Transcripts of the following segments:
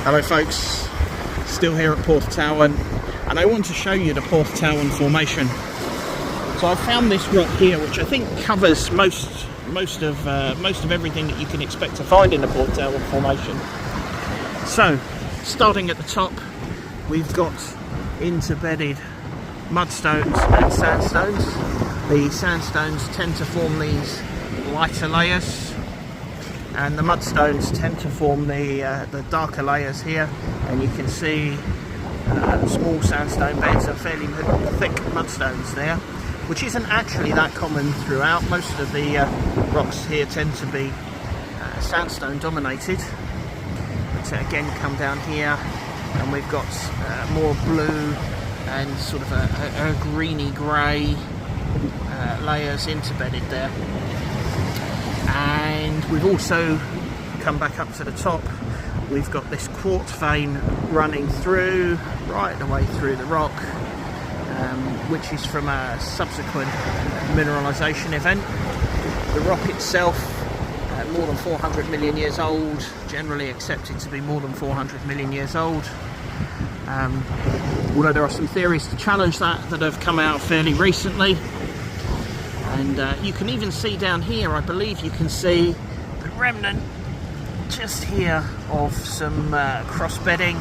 Hello folks, still here at Porthtowan, and I want to show you the Porthtowan Formation. So I found this rock here, which I think covers most of everything that you can expect to find in the Porthtowan Formation. So, starting at the top, we've got interbedded mudstones and sandstones. The sandstones tend to form these lighter layers, and the mudstones tend to form the darker layers here. And you can see small sandstone beds are fairly thick mudstones there, which isn't actually that common throughout. Most of the rocks here tend to be sandstone dominated. But again, come down here and we've got more blue and sort of a greeny grey layers interbedded there. And we've also come back up to the top. We've got this quartz vein running through, right the way through the rock, which is from a subsequent mineralisation event. The rock itself, more than 400 million years old, generally accepted to be more than 400 million years old. Although there are some theories to challenge that have come out fairly recently. And you can even see down here, I believe you can see the remnant just here of some cross bedding.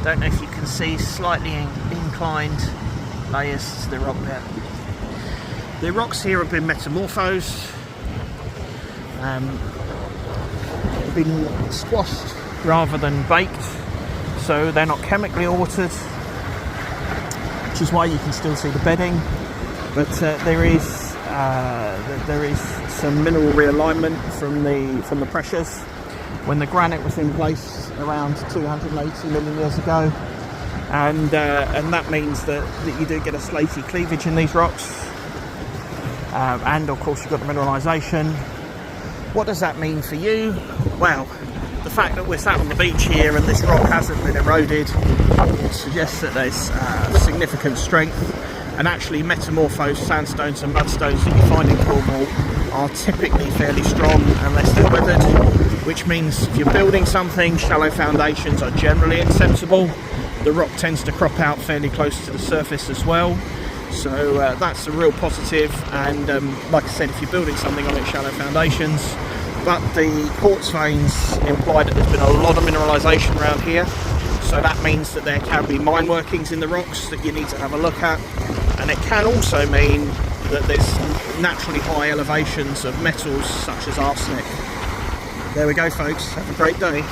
Don't know if you can see slightly inclined layers to the rock there. The rocks here have been metamorphosed, have been squashed rather than baked, so they're not chemically altered, which is why you can still see the bedding. But there is some mineral realignment from the pressures when the granite was in place around 280 million years ago, and that means that you do get a slaty cleavage in these rocks, and of course you've got the mineralisation. What does that mean for you? Well, the fact that we're sat on the beach here and this rock hasn't been eroded suggests that there's significant strength. And actually metamorphosed sandstones and mudstones that you find in Cornwall are typically fairly strong unless they're weathered, which means if you're building something, shallow foundations are generally acceptable. The rock tends to crop out fairly close to the surface as well, so that's a real positive. And like I said, if you're building something on its shallow foundations, but the quartz veins imply that there's been a lot of mineralisation around here, so that means that there can be mine workings in the rocks that you need to have a look at. And it can also mean that there's naturally high elevations of metals such as arsenic. There we go folks, have a great day.